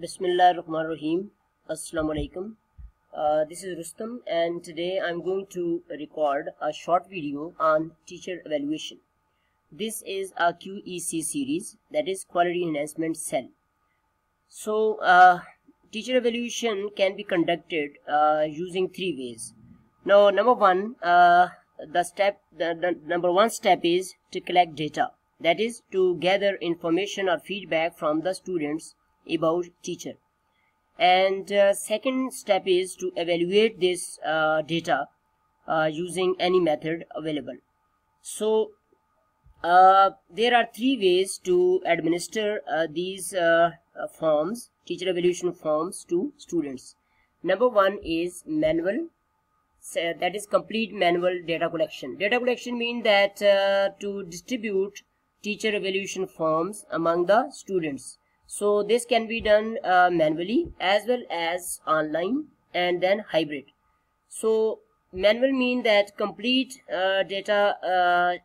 Bismillahirrahmanirrahim. Assalamu alaikum. This is Rustam, and today I'm going to record a short video on teacher evaluation. This is a QEC series, that is Quality Enhancement Cell. So, teacher evaluation can be conducted using three ways. Now, number one, the number one step is to collect data, that is to gather information or feedback from the students about teacher. And second step is to evaluate this data using any method available. So there are three ways to administer these forms, teacher evaluation forms, to students. Number one is manual, that is complete manual data collection. Data collection means that to distribute teacher evaluation forms among the students. So this can be done manually as well as online, and then hybrid. So manual mean that complete data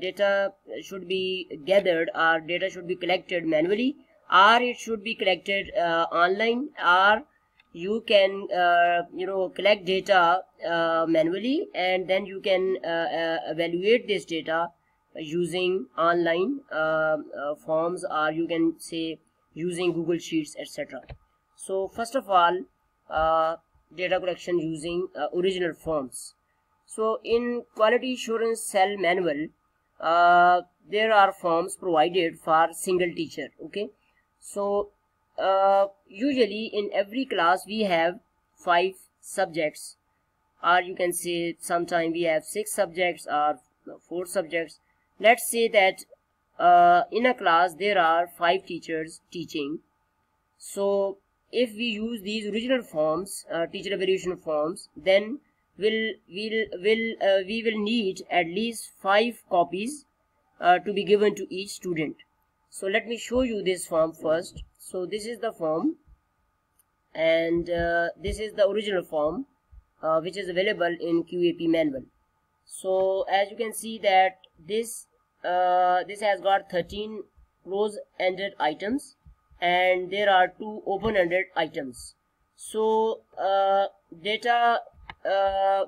data should be gathered, or data should be collected manually, or it should be collected online, or you can collect data manually, and then you can evaluate this data using online forms, or you can say using Google Sheets, etc. So first of all, data collection using original forms. So in Quality Assurance Cell manual, there are forms provided for single teacher. Okay, so usually in every class we have 5 subjects, or you can say sometime we have 6 subjects or 4 subjects. Let's say that in a class there are 5 teachers teaching. So if we use these original forms, teacher evaluation forms, then we will need at least 5 copies to be given to each student. So let me show you this form first. So this is the form, and this is the original form which is available in QAP manual. So as you can see that this has got 13 close-ended items, and there are 2 open-ended items. So data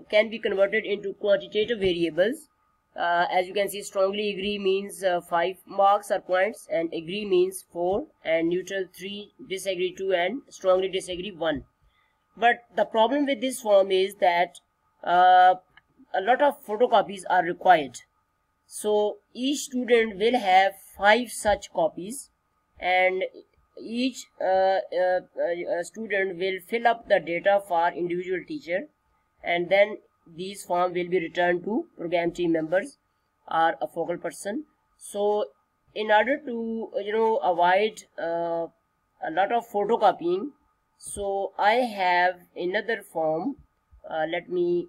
can be converted into quantitative variables. As you can see, strongly agree means 5 marks or points, and agree means 4, and neutral 3, disagree 2, and strongly disagree 1. But the problem with this form is that a lot of photocopies are required. So each student will have 5 such copies, and each student will fill up the data for individual teacher, and then these form will be returned to program team members or a focal person. So in order to avoid a lot of photocopying, so I have another form. Let me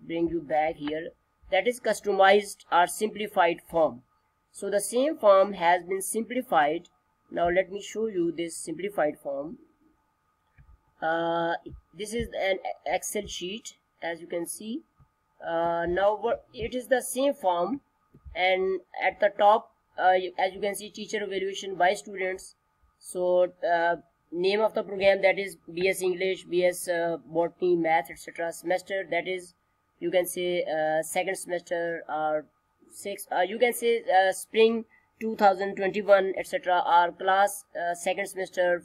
bring you back here. That is customized or simplified form. So the same form has been simplified. Now let me show you this simplified form. This is an Excel sheet, as you can see. Now it is the same form, and at the top as you can see, teacher evaluation by students. So name of the program, that is BS English, BS Botany, Math, etc. Semester, that is you can say second semester, or 6, you can say spring 2021, etc. or class second semester,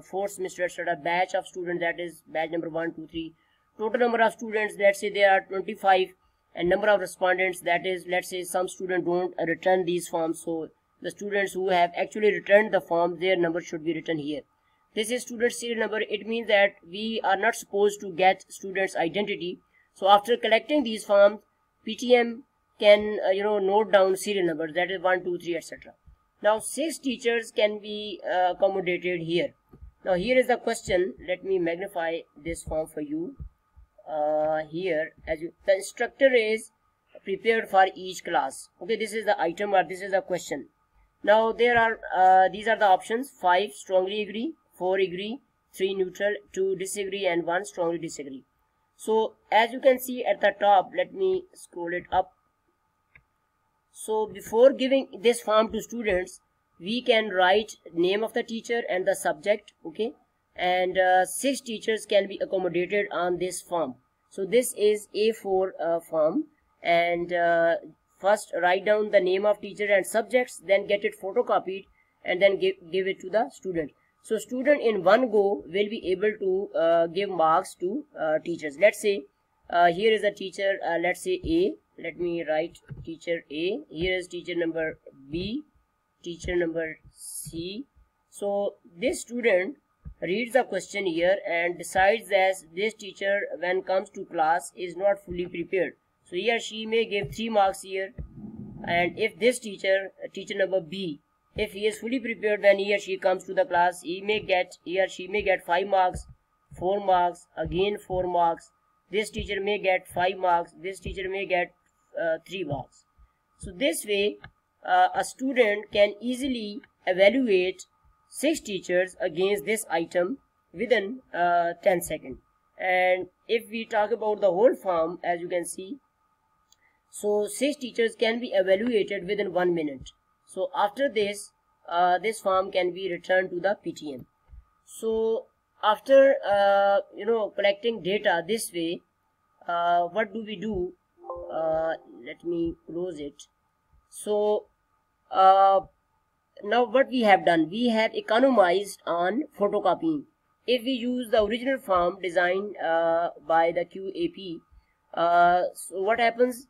fourth semester, etc. batch of students, that is batch number 1, 2, 3. Total number of students, let's say there are 25, and number of respondents, that is, let's say some students don't return these forms, so the students who have actually returned the form, their number should be written here. This is student serial number. It means that we are not supposed to get students' identity. So after collecting these forms, PTM can note down serial numbers, that is 1, 2, 3, etc. Now 6 teachers can be accommodated here. Now here is the question. Let me magnify this form for you. Here, the instructor is prepared for each class. Okay, this is the item, or this is the question. Now there are these are the options: 5 strongly agree, 4 agree, 3 neutral, 2 disagree, and 1 strongly disagree. So as you can see at the top, let me scroll it up. So before giving this form to students, we can write name of the teacher and the subject, okay, and 6 teachers can be accommodated on this form. So this is A4 form, and first write down the name of teacher and subjects, then get it photocopied and then give it to the student. So student in one go will be able to give marks to teachers. Let's say here is a teacher, let's say A. Let me write teacher A. Here is teacher number B, teacher number C. So this student reads the question here and decides that this teacher, when comes to class, is not fully prepared. So he or she may give 3 marks here. And if this teacher, teacher number B, if he is fully prepared when he or she comes to the class, he or she may get 5 marks, 4 marks, again 4 marks. This teacher may get 5 marks, this teacher may get 3 marks. So this way a student can easily evaluate 6 teachers against this item within 10 seconds. And if we talk about the whole form, as you can see, so 6 teachers can be evaluated within 1 minute. So after this, this form can be returned to the PTM. So after collecting data this way, what do we do? Let me close it. So now what we have done, we have economized on photocopying. If we use the original form designed by the QAP, so what happens,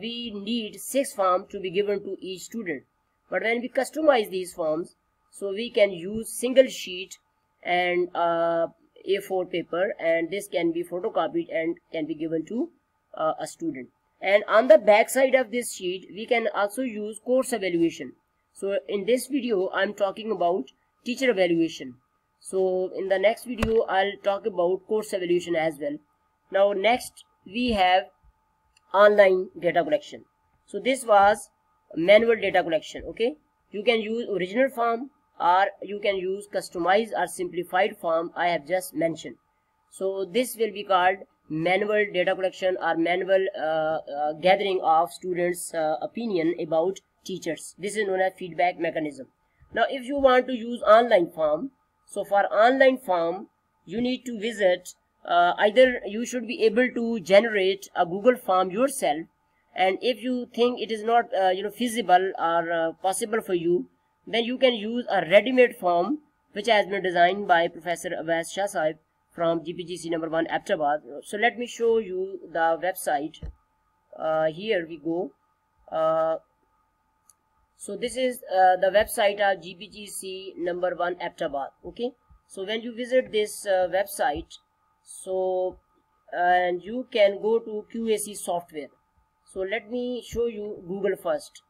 we need 6 forms to be given to each student. But when we customize these forms, so we can use single sheet and A4 paper, and this can be photocopied and can be given to a student. And on the back side of this sheet, we can also use course evaluation. So in this video, I'm talking about teacher evaluation. So in the next video, I'll talk about course evaluation as well. Now next, we have online data collection. So this was manual data collection, okay. You can use original form or you can use customized or simplified form I have just mentioned. So this will be called manual data collection or manual gathering of students' opinion about teachers. This is known as feedback mechanism. Now if you want to use online form, so for online form you need to visit either you should be able to generate a Google form yourself, and if you think it is not feasible or possible for you, then you can use a ready-made form which has been designed by Professor Awais Shah Sahib from GPGC number 1 Aptabad. So let me show you the website. Here we go. So this is the website of GPGC number 1 Aptabad, okay. So when you visit this website, so and you can go to QAC software. So let me show you Google first.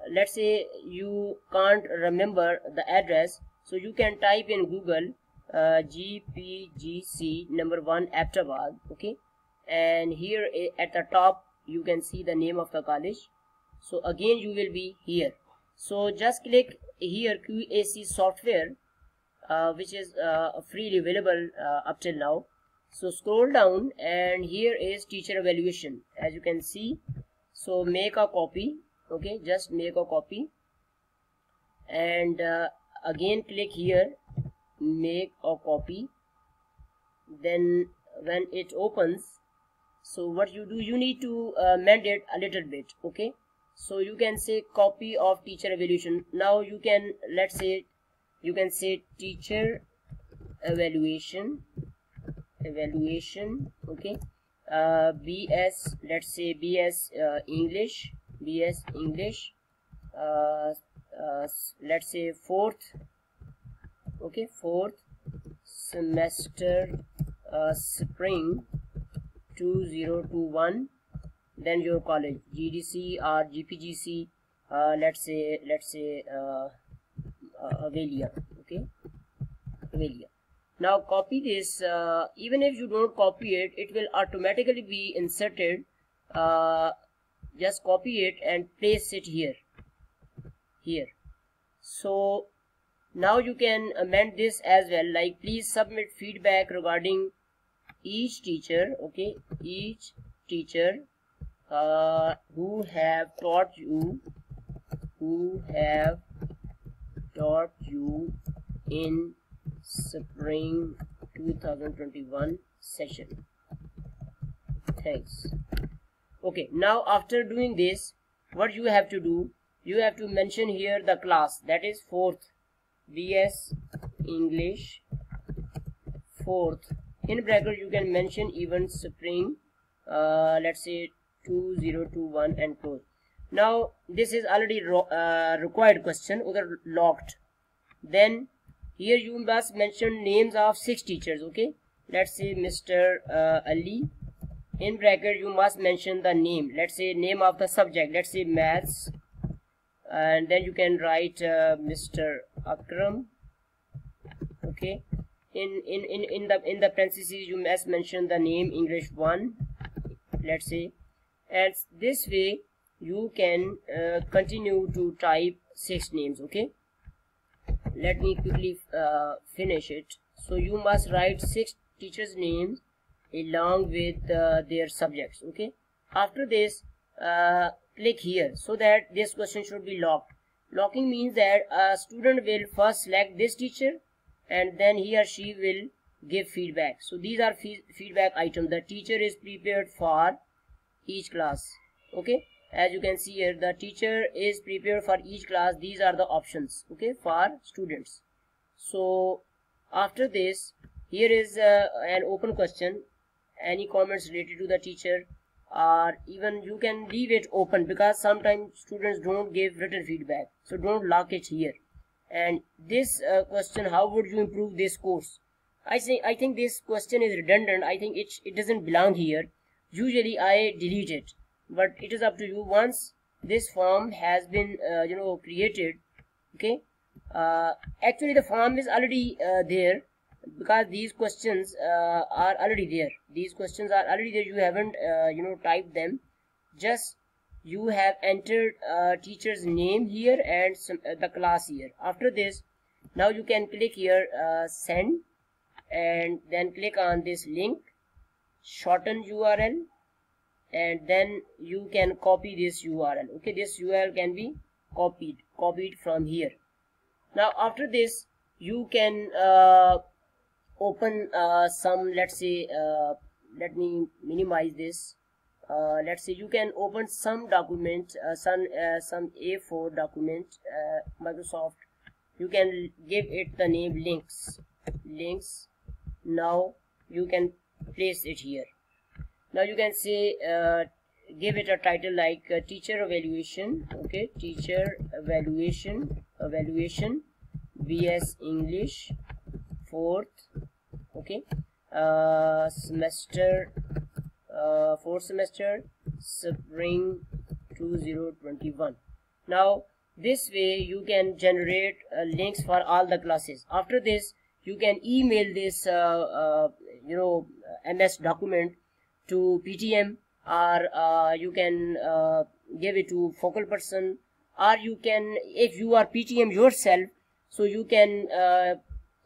Let's say you can't remember the address, so you can type in Google GPGC number 1 Aptabad, okay, and here at the top you can see the name of the college. So again you will be here, so just click here QAC software, which is freely available up till now. So scroll down and here is teacher evaluation, as you can see. So make a copy, okay, just make a copy, and again click here, make a copy. Then when it opens, so what you do, you need to mend it a little bit, okay. So you can say copy of teacher evaluation. Now you can, let's say you can say teacher evaluation, okay, BS, let's say BS English, let's say 4th, okay, 4th semester, spring 2021. Then your college, GDC or GPGC, let's say Avelia, okay, Avelia. Now copy this. Even if you don't copy it, it will automatically be inserted. Just copy it and place it here. So now you can amend this as well, like please submit feedback regarding each teacher, okay, each teacher who have taught you taught you in spring 2021 session. Thanks. Okay, now after doing this, what you have to do, you have to mention here the class, that is 4th, BS English 4th. In bracket you can mention even spring, let's say 2021 and close. Now this is already required question, or locked. Then here you must mention names of 6 teachers. Okay, let's say Mr. Ali. In bracket you must mention the name, let's say name of the subject, let's say maths, and then you can write Mr. Akram. Okay, in the parentheses you must mention the name English 1, let's say, and this way you can continue to type 6 names. Okay, let me quickly finish it. So you must write 6 teachers' names along with their subjects. Okay, after this click here, so that this question should be locked. Locking means that a student will first select this teacher and then he or she will give feedback. So these are feedback items. The teacher is prepared for each class. Okay, as you can see here, the teacher is prepared for each class. These are the options, okay, for students. So after this, here is an open question. Any comments related to the teacher, or even you can leave it open, because sometimes students don't give written feedback, so don't lock it here. And this question, how would you improve this course? I think this question is redundant. I think it doesn't belong here. Usually I delete it, but it is up to you. Once this form has been created, okay, actually the form is already there, because these questions are already there. These questions are already there. You haven't typed them, just you have entered teacher's name here and the class here. After this, now you can click here send, and then click on this link, shorten URL, and then you can copy this URL. Okay, this URL can be copied from here. Now after this, you can open some, let's say, let me minimize this. Let's say you can open some document, some A4 document, Microsoft. You can give it the name links. Now you can place it here. Now you can say give it a title like teacher evaluation. Okay, teacher evaluation BS English 4th. Okay, semester 4th semester spring 2021. Now this way you can generate links for all the classes. After this, you can email this MS document to PTM, or you can give it to focal person, or you can, if you are PTM yourself, so you can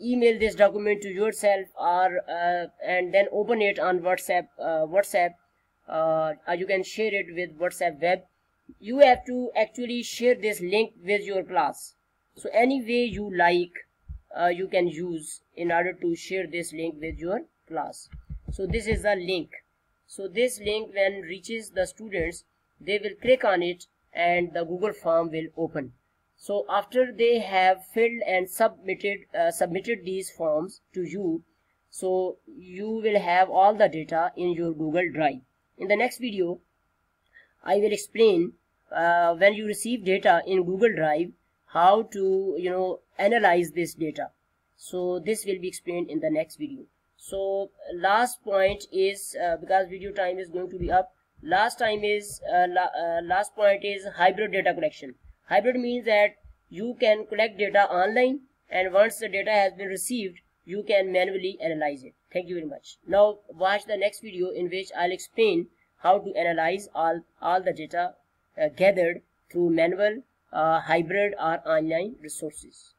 email this document to yourself, or and then open it on WhatsApp, or you can share it with WhatsApp web. You have to actually share this link with your class. So any way you like, you can use in order to share this link with your class. So this is the link. So this link, when reaches the students, they will click on it and the Google form will open. So after they have filled and submitted these forms to you, so you will have all the data in your Google Drive. In the next video, I will explain when you receive data in Google Drive, how to analyze this data. So this will be explained in the next video. So last point is, because video time is going to be up, last point is hybrid data collection. Hybrid means that you can collect data online, and once the data has been received, you can manually analyze it. Thank you very much. Now watch the next video, in which I'll explain how to analyze all the data gathered through manual, hybrid or online resources.